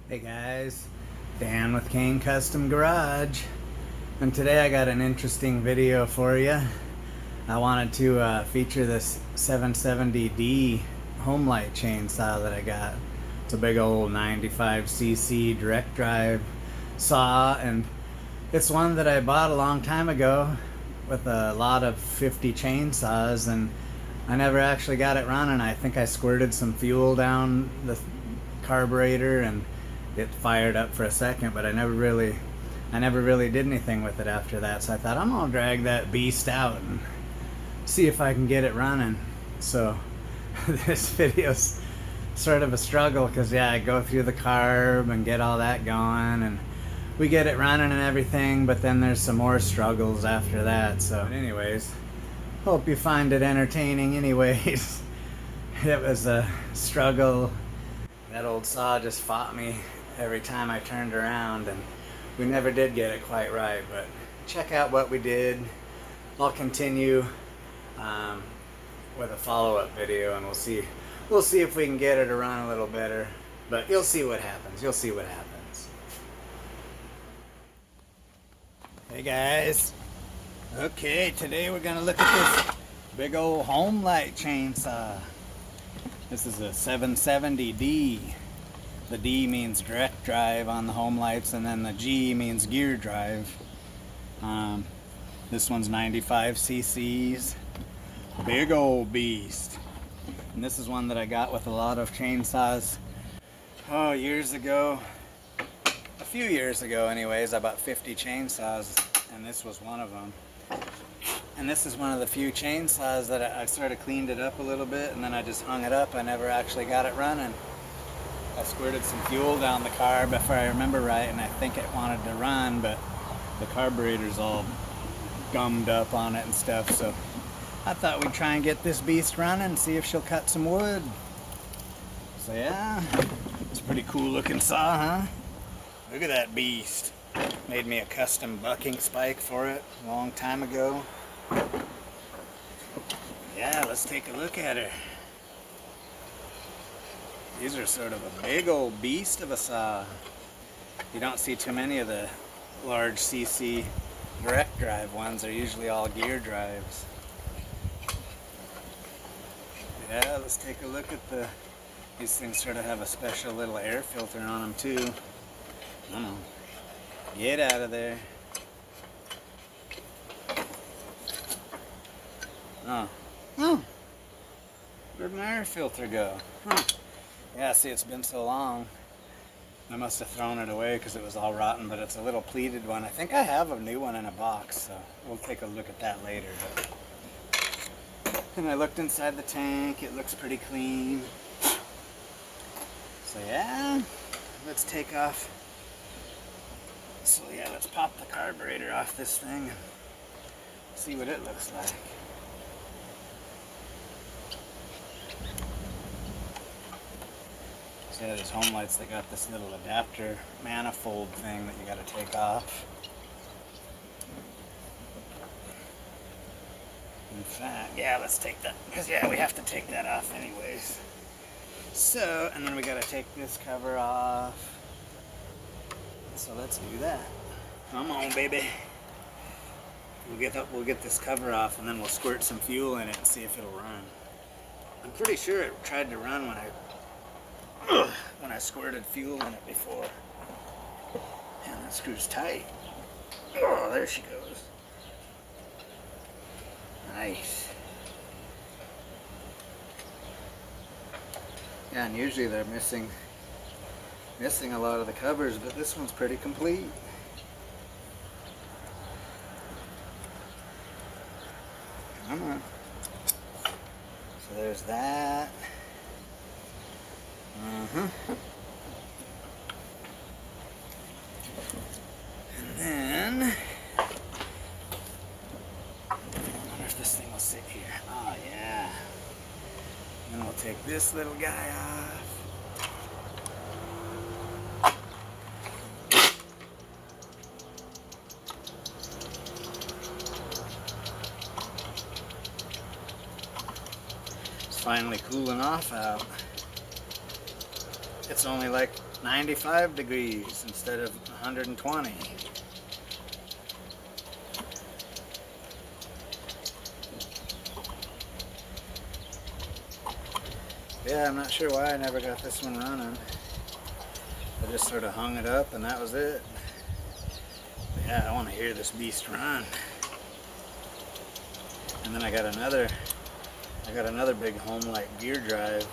Hey guys, Dan with Kane Custom Garage, and today I got an interesting video for you. I wanted to feature this 770D Homelite chainsaw that I got. It's a big old 95cc direct drive saw, and it's one that I bought a long time ago with a lot of 50 chainsaws, and I never actually got it running. I think I squirted some fuel down the carburetor and it fired up for a second, but I never really did anything with it after that. So I thought, I'm gonna drag that beast out and see if I can get it running. So this video's sort of a struggle because I go through the carb and get all that going, and we get it running and everything, but then there's some more struggles after that. So anyways, hope you find it entertaining anyways. It was a struggle. That old saw just fought me every time I turned around, and we never did get it quite right. But check out what we did. I'll continue with a follow-up video, and we'll see if we can get it to run a little better. But you'll see what happens. You'll see what happens. Hey guys. Okay, today we're gonna look at this big old Homelite chainsaw. This is a 770D. The D means direct drive on the Homelites, and then the G means gear drive. This one's 95 cc's. Big old beast. And this is one that I got with a lot of chainsaws. Oh, years ago. A few years ago anyways, I bought 50 chainsaws, and this was one of them. And this is one of the few chainsaws that I sort of cleaned it up a little bit, and then I just hung it up. I never actually got it running. I squirted some fuel down the carb if I remember right, and I think it wanted to run, but the carburetor's all gummed up on it and stuff. So I thought we'd try and get this beast running and see if she'll cut some wood. So yeah, it's a pretty cool looking saw, huh? Look at that beast. Made me a custom bucking spike for it a long time ago. Yeah, let's take a look at her. These are sort of a big old beast of a saw. You don't see too many of the large CC direct drive ones. They're usually all gear drives. Yeah, let's take a look at these things sort of have a special little air filter on them too. Come on, get out of there. Oh, where'd my air filter go? Huh. Yeah, see, it's been so long. I must have thrown it away because it was all rotten, but it's a little pleated one. I think I have a new one in a box, so we'll take a look at that later. And I looked inside the tank. It looks pretty clean. So yeah, let's take off. So yeah, let's pop the carburetor off this thing and see what it looks like. Yeah, these Homelites, they got this little adapter manifold thing that you got to take off. In fact, yeah, let's take that, because yeah, we have to take that off anyways. So, and then we got to take this cover off. So let's do that. Come on, baby. We'll get this cover off, and then we'll squirt some fuel in it and see if it'll run. I'm pretty sure it tried to run when I squirted fuel in it before. And that screw's tight. Oh, there she goes. Nice. Yeah, and usually they're missing a lot of the covers, but this one's pretty complete. Come on. So there's that. And then, I wonder if this thing will sit here. Oh yeah. And then we'll take this little guy off. It's finally cooling off out. it's only like 95 degrees instead of 120. Yeah, I'm not sure why I never got this one running. I just sort of hung it up and that was it. But yeah, I want to hear this beast run. And then I got another big Homelite gear drive.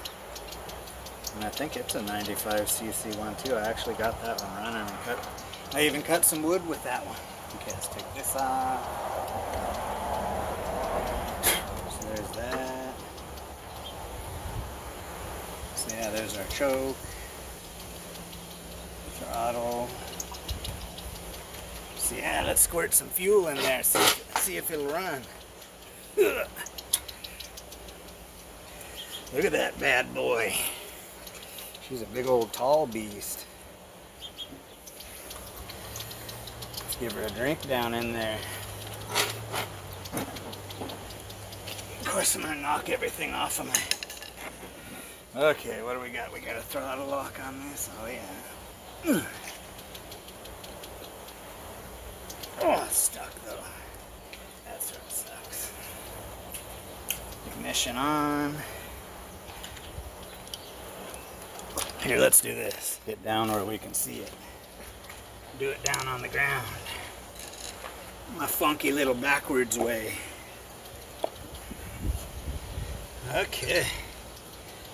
And I think it's a 95cc one too. I actually got that one running and I even cut some wood with that one. Okay, let's take this off. So there's that. So yeah, there's our choke. Throttle. So yeah, let's squirt some fuel in there, see if it'll run. Ugh. Look at that bad boy. She's a big old tall beast. Let's give her a drink down in there. Of course I'm gonna knock everything off of my... Okay, what do we got? We got a throttle lock on this. Oh yeah. Oh, it's stuck though. That sort of sucks. Ignition on. Here, let's do this. Get down where we can see it. Do it down on the ground. My funky little backwards way. Okay.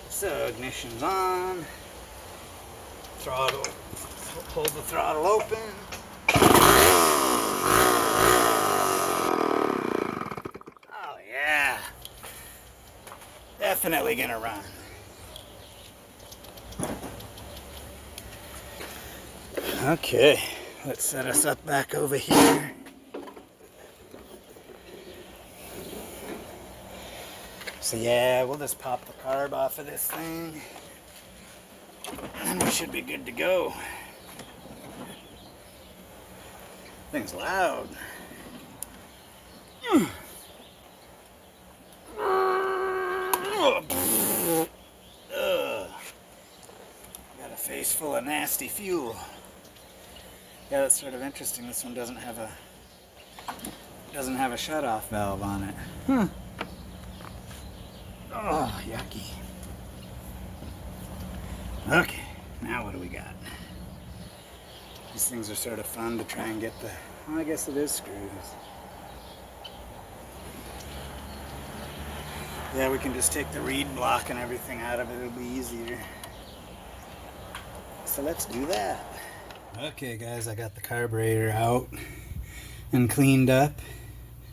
So ignition's on. Throttle. Hold the throttle open. Oh yeah. Definitely gonna run. Okay, let's set us up back over here. So yeah, we'll just pop the carb off of this thing and we should be good to go. Thing's loud. Got a face full of nasty fuel. Yeah, that's sort of interesting. This one doesn't have a shut-off valve on it. Oh, yucky. Okay, now what do we got? These things are sort of fun to try and get the... Well, I guess it is screws. Yeah, we can just take the reed block and everything out of it. It'll be easier. So let's do that. Okay guys, I got the carburetor out and cleaned up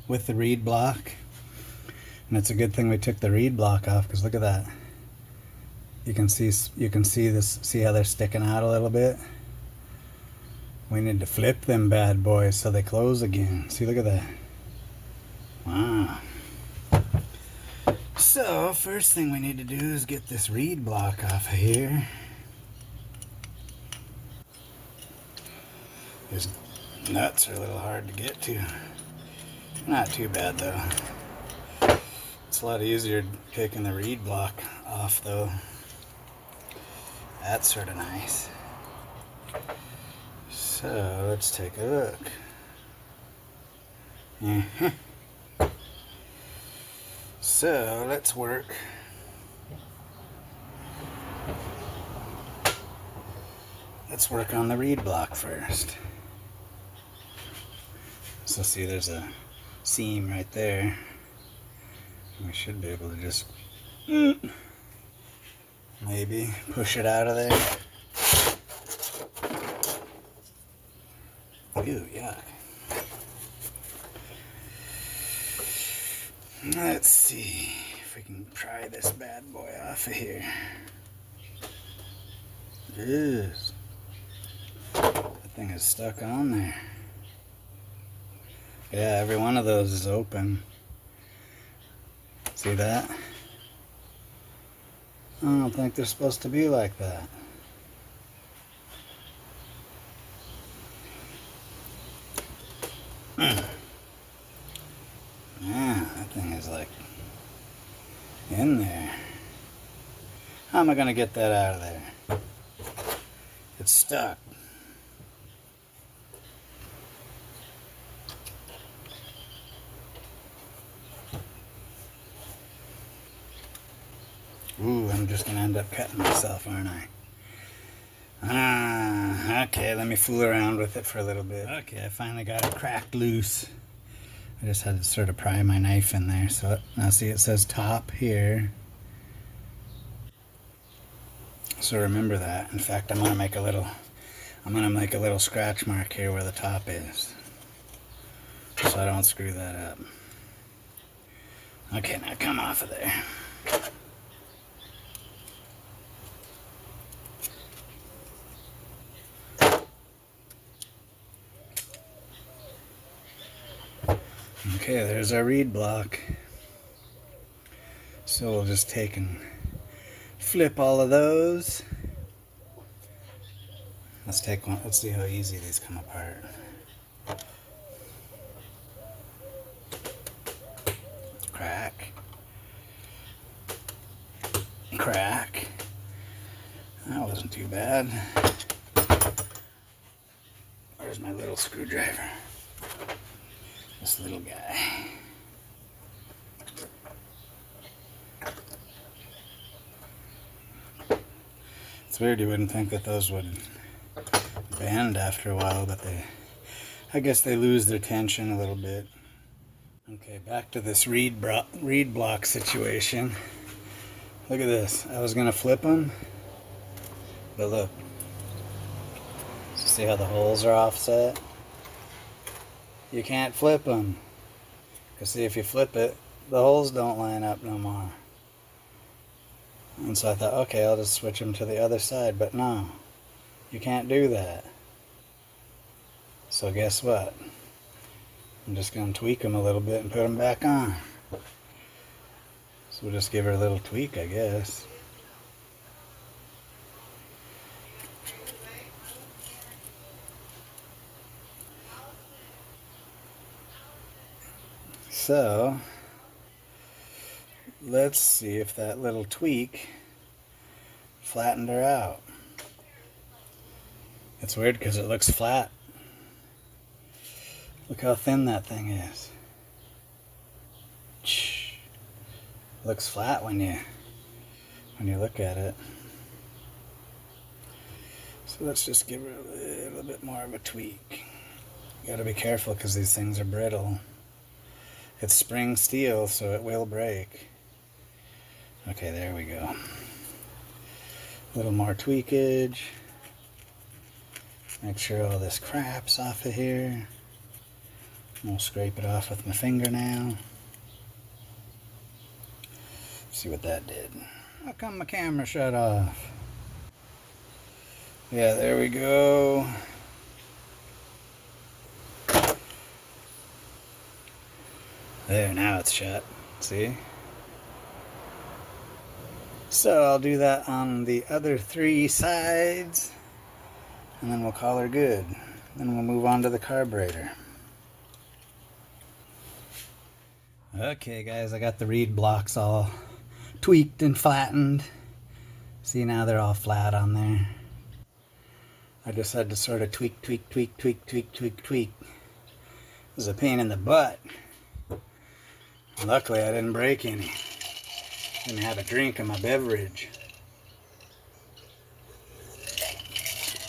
with the reed block. And it's a good thing we took the reed block off, because look at that. You can see this, see how they're sticking out a little bit? We need to flip them bad boys so they close again. See, look at that. Wow. So, first thing we need to do is get this reed block off of here. These nuts are a little hard to get to. Not too bad though. It's a lot easier taking the reed block off though. That's sort of nice. So let's take a look. So let's work. Let's work on the reed block first. So see, there's a seam right there. We should be able to just maybe push it out of there. Ew, yuck. Let's see if we can pry this bad boy off of here. Yes. That thing is stuck on there. Yeah, every one of those is open. See that? I don't think they're supposed to be like that. Yeah, that thing is like in there. How am I gonna get that out of there? It's stuck. Ooh, I'm just gonna end up cutting myself, aren't I? Okay, let me fool around with it for a little bit. Okay, I finally got it cracked loose. I just had to sort of pry my knife in there. So now see, it says top here. So remember that. In fact, I'm gonna make a little scratch mark here where the top is, so I don't screw that up. Okay, now come off of there. Okay, there's our reed block. So we'll just take and flip all of those. Let's take one. Let's see how easy these come apart. Crack. Crack. That wasn't too bad. Where's my little screwdriver? This little guy. It's weird, you wouldn't think that those would bend after a while, but I guess they lose their tension a little bit. Okay, back to this reed block situation. Look at this. I was gonna flip them, but look. See how the holes are offset? You can't flip them. Because see, if you flip it, the holes don't line up no more. And so I thought, okay, I'll just switch them to the other side. But no, you can't do that. So guess what? I'm just going to tweak them a little bit and put them back on. So we'll just give her a little tweak, I guess. So let's see if that little tweak flattened her out. It's weird because it looks flat. Look how thin that thing is. Looks flat when you look at it. So let's just give her a little bit more of a tweak. You gotta be careful because these things are brittle. It's spring steel, so it will break. Okay, there we go. A little more tweakage. Make sure all this crap's off of here. I'll scrape it off with my fingernail. See what that did. How come my camera shut off? Yeah, there we go. There, now it's shut. See? So I'll do that on the other 3 sides, and then we'll call her good. Then we'll move on to the carburetor. Okay guys, I got the reed blocks all tweaked and flattened. See, now they're all flat on there. I just had to sort of tweak. It was a pain in the butt. Luckily I didn't break any. Didn't have a drink of my beverage.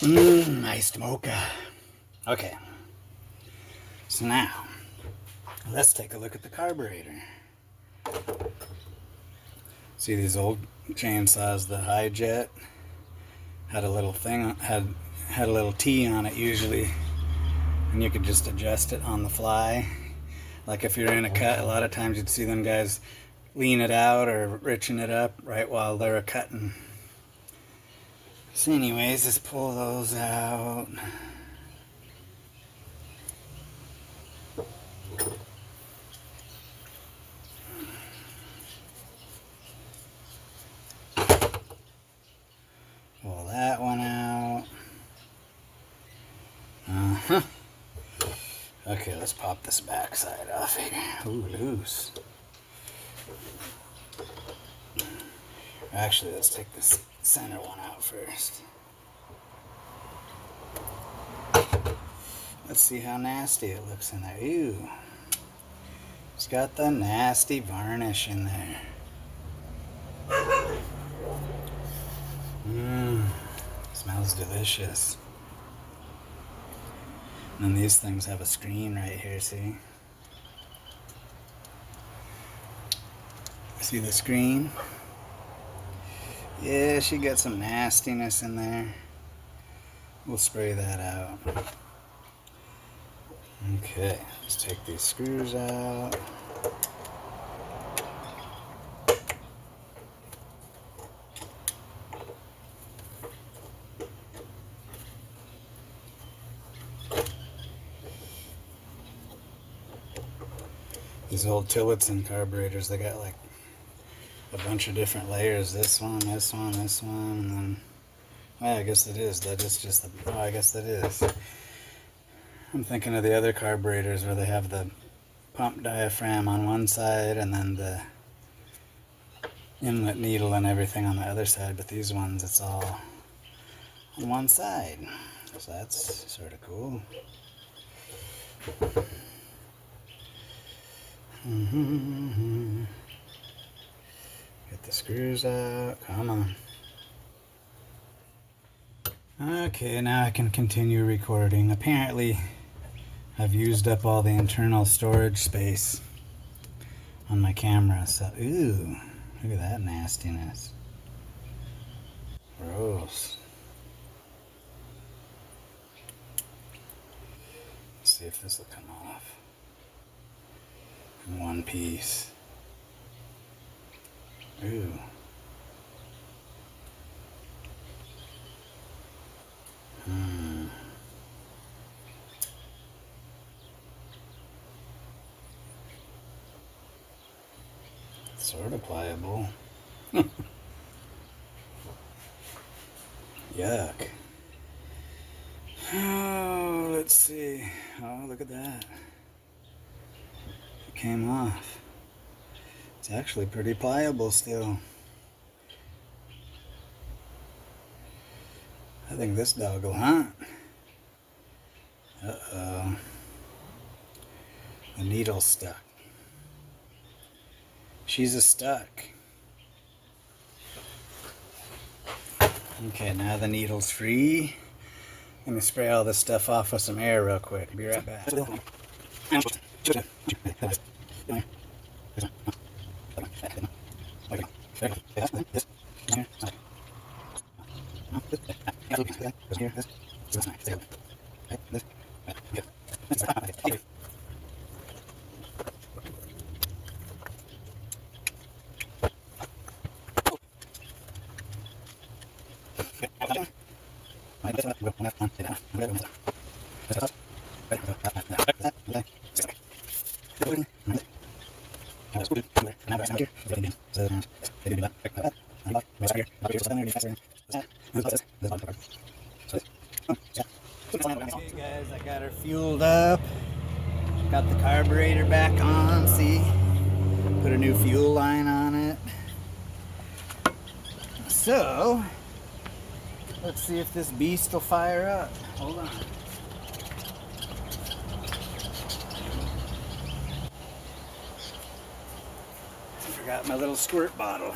Iced mocha. Okay. So now, let's take a look at the carburetor. See these old chainsaws, the high jet had a little thing, had a little T on it usually, and you could just adjust it on the fly. Like if you're in a cut, a lot of times you'd see them guys lean it out or richen it up right while they're cutting. So anyways, let's pull those out. Pull that one out. Okay, let's pop this back side off here. Ooh, loose. Actually, let's take this center one out first. Let's see how nasty it looks in there. Ew. It's got the nasty varnish in there. Mmm. Smells delicious. And then these things have a screen right here, see? See the screen? Yeah, she got some nastiness in there. We'll spray that out. Okay, let's take these screws out. These old Tillotson carburetors, they got like a bunch of different layers. This one, this one, this one, and then, well, I guess it is. That is just the, oh, I guess that is. I'm thinking of the other carburetors where they have the pump diaphragm on one side and then the inlet needle and everything on the other side, but these ones, it's all on one side. So that's sort of cool. Get the screws out. Come on. Okay, now I can continue recording. Apparently, I've used up all the internal storage space on my camera. So, ooh, look at that nastiness. Gross. Let's see if this will come off in one piece. Ooh. Sort of pliable. Yuck. Oh, let's see. Oh, look at that. It came off. It's actually pretty pliable still. I think this dog will hunt. Uh-oh. The needle's stuck. She's stuck. Okay, now the needle's free. Let me spray all this stuff off with some air real quick. Be right back. Okay guys, I got her fueled up. Got the carburetor back on, see? Put a new fuel line on it. So, let's see if this beast will fire up. Hold on. Forgot my little squirt bottle.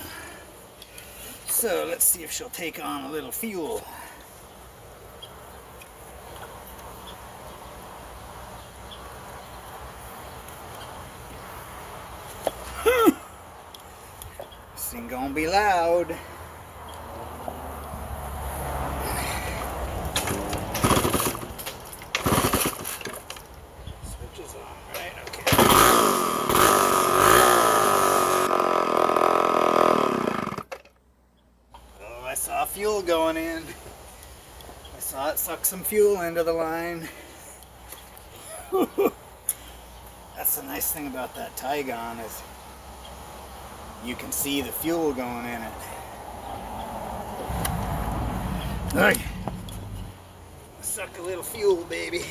So, let's see if she'll take on a little fuel. This ain't gonna be loud. Switches on, right? Okay. Oh, I saw fuel going in. I saw it suck some fuel into the line. That's the nice thing about that Tygon is you can see the fuel going in it. Alright. Suck a little fuel, baby.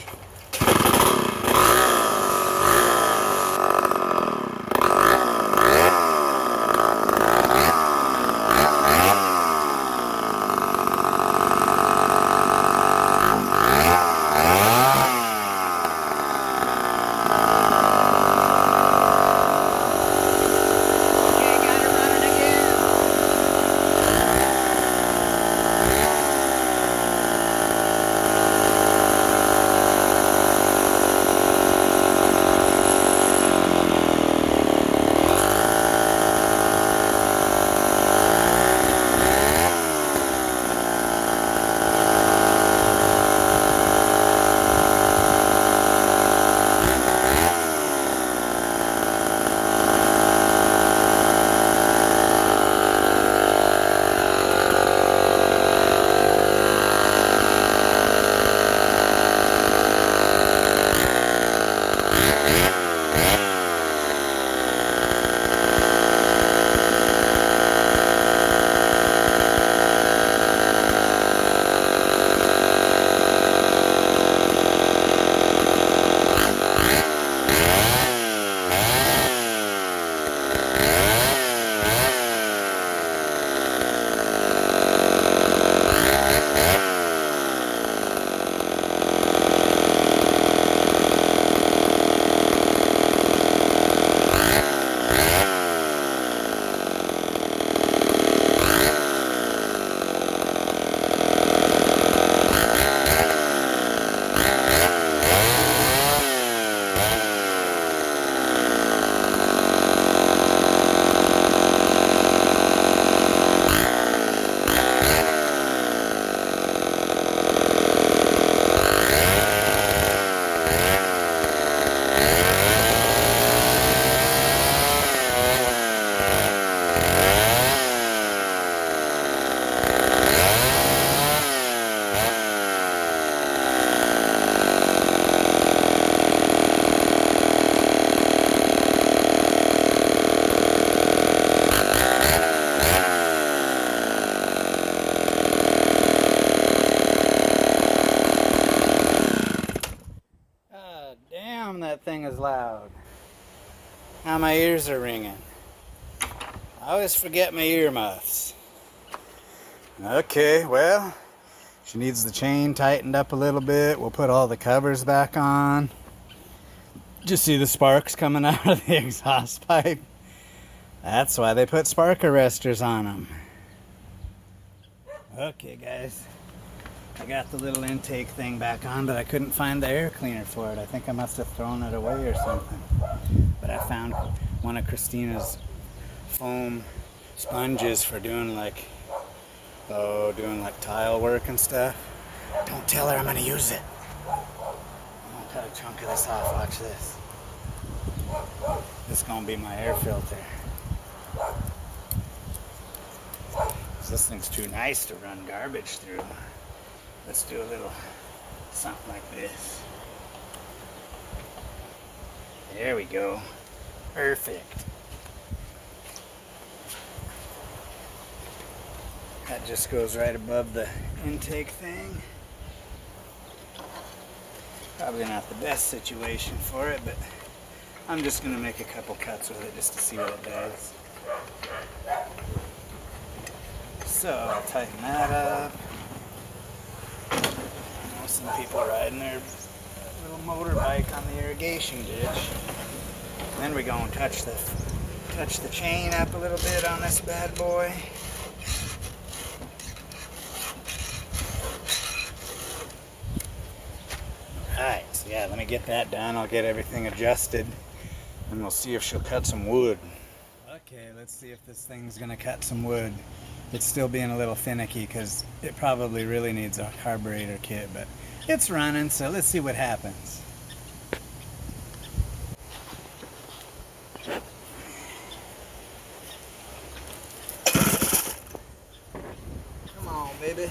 thing is loud. Now my ears are ringing. I always forget my earmuffs. Okay, well, she needs the chain tightened up a little bit. We'll put all the covers back on. Just see the sparks coming out of the exhaust pipe. That's why they put spark arresters on them. Okay, guys. I got the little intake thing back on, but I couldn't find the air cleaner for it. I think I must have thrown it away or something. But I found one of Christina's foam sponges for doing like tile work and stuff. Don't tell her I'm gonna use it. I'm gonna cut a chunk of this off. Watch this. This is gonna be my air filter. This thing's too nice to run garbage through. Let's do a little something like this. There we go. Perfect. That just goes right above the intake thing. Probably not the best situation for it, but I'm just going to make a couple cuts with it just to see what it does. So I'll tighten that up. I know some people riding their little motorbike on the irrigation ditch. Then we're going to touch the chain up a little bit on this bad boy. Alright, so yeah, let me get that done. I'll get everything adjusted and we'll see if she'll cut some wood. Okay, let's see if this thing's gonna cut some wood. It's still being a little finicky because it probably really needs a carburetor kit, but it's running, so let's see what happens. Come on, baby.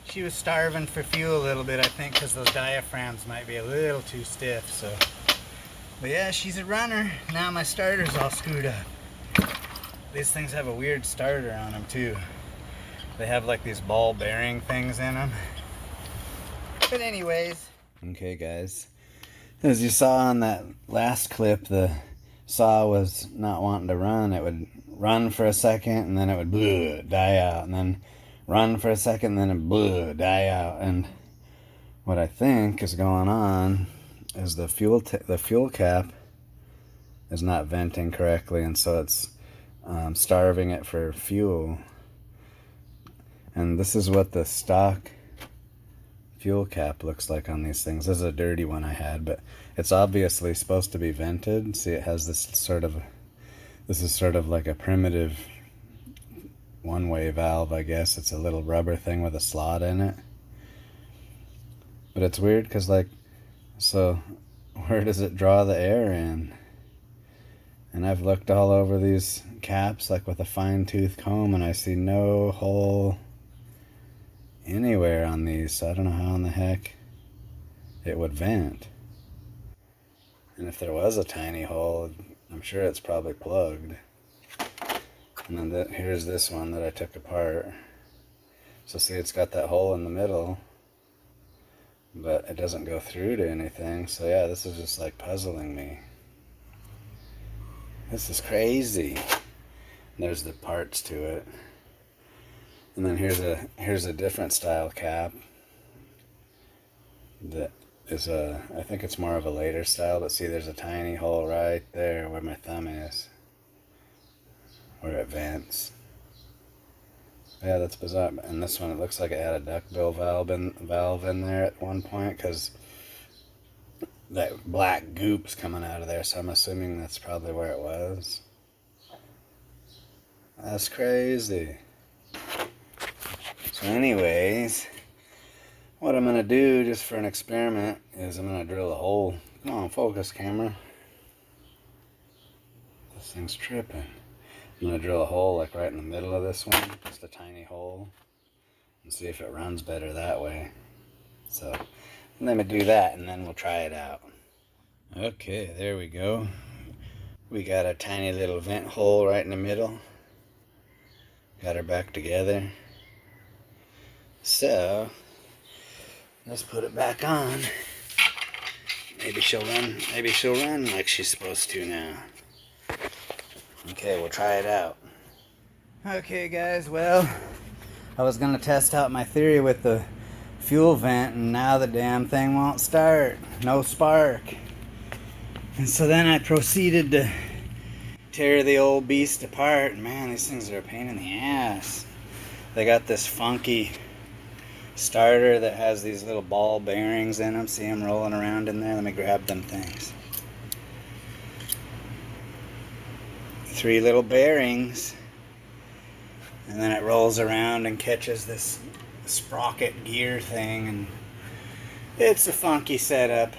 She was starving for fuel a little bit, I think, because those diaphragms might be a little too stiff. So, but yeah, she's a runner. Now my starter's all screwed up. These things have a weird starter on them too. They have like these ball bearing things in them. But anyways. Okay, guys. As you saw on that last clip, the saw was not wanting to run. It would run for a second and then it would die out, and then run for a second and then it die out. And what I think is going on is the fuel cap is not venting correctly, and so it's starving it for fuel. And this is what the stock fuel cap looks like on these things. This is a dirty one I had, but it's obviously supposed to be vented. See, it has this sort of like a primitive one-way valve, I guess. It's a little rubber thing with a slot in it. But it's weird because, like, so where does it draw the air in? And I've looked all over these caps like with a fine-tooth comb, and I see no hole anywhere on these, so I don't know how in the heck it would vent. And if there was a tiny hole, I'm sure it's probably plugged. And then here's this one that I took apart. So see, it's got that hole in the middle, but it doesn't go through to anything. So yeah, this is just like puzzling me. This is crazy. There's the parts to it. And then here's a different style cap that is I think it's more of a later style, but see, there's a tiny hole right there where my thumb is, where it vents. Yeah, that's bizarre. And this one, it looks like it had a duckbill valve in there at one point, because that black goop's coming out of there, so I'm assuming that's probably where it was. That's crazy. So anyways, what I'm going to do just for an experiment is I'm going to drill a hole. Come on, focus, camera. This thing's tripping. I'm going to drill a hole like right in the middle of this one, just a tiny hole, and see if it runs better that way. So let me do that, and then we'll try it out. Okay, there we go. We got a tiny little vent hole right in the middle. Got her back together. So let's put it back on. Maybe she'll run like she's supposed to now. Okay, we'll try it out. Okay guys, well, I was gonna test out my theory with the fuel vent, and now the damn thing won't start. No spark. And so then I proceeded to tear the old beast apart, and man, these things are a pain in the ass. They got this funky starter that has these little ball bearings in them. See them rolling around in there? Let me grab them things. 3 little bearings, and then it rolls around and catches this sprocket gear thing, and it's a funky setup.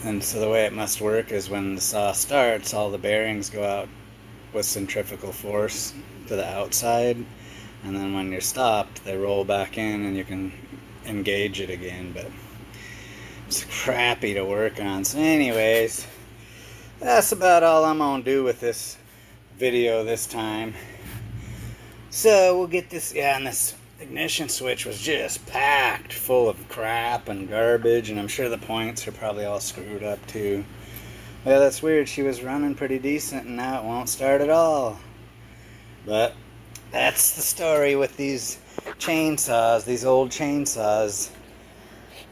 And so the way it must work is when the saw starts, all the bearings go out with centrifugal force to the outside, and then when you're stopped, they roll back in and you can engage it again. But it's crappy to work on. So anyways, that's about all I'm gonna do with this video this time. So we'll get this, yeah, and this ignition switch was just packed full of crap and garbage, and I'm sure the points are probably all screwed up too. Yeah, that's weird. She was running pretty decent, and now it won't start at all. But that's the story with these chainsaws, these old chainsaws.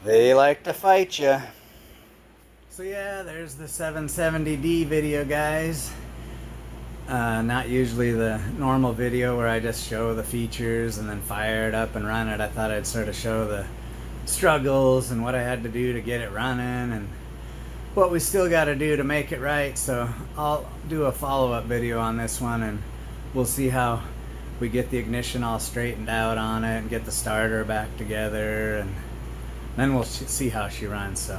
They like to fight you. So yeah, there's the 770D video, guys. Not usually the normal video where I just show the features and then fire it up and run it. I thought I'd sort of show the struggles and what I had to do to get it running and what we still got to do to make it right. So I'll do a follow-up video on this one, and we'll see how we get the ignition all straightened out on it and get the starter back together, and then we'll see how she runs. So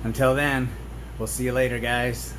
until then, we'll see you later, guys.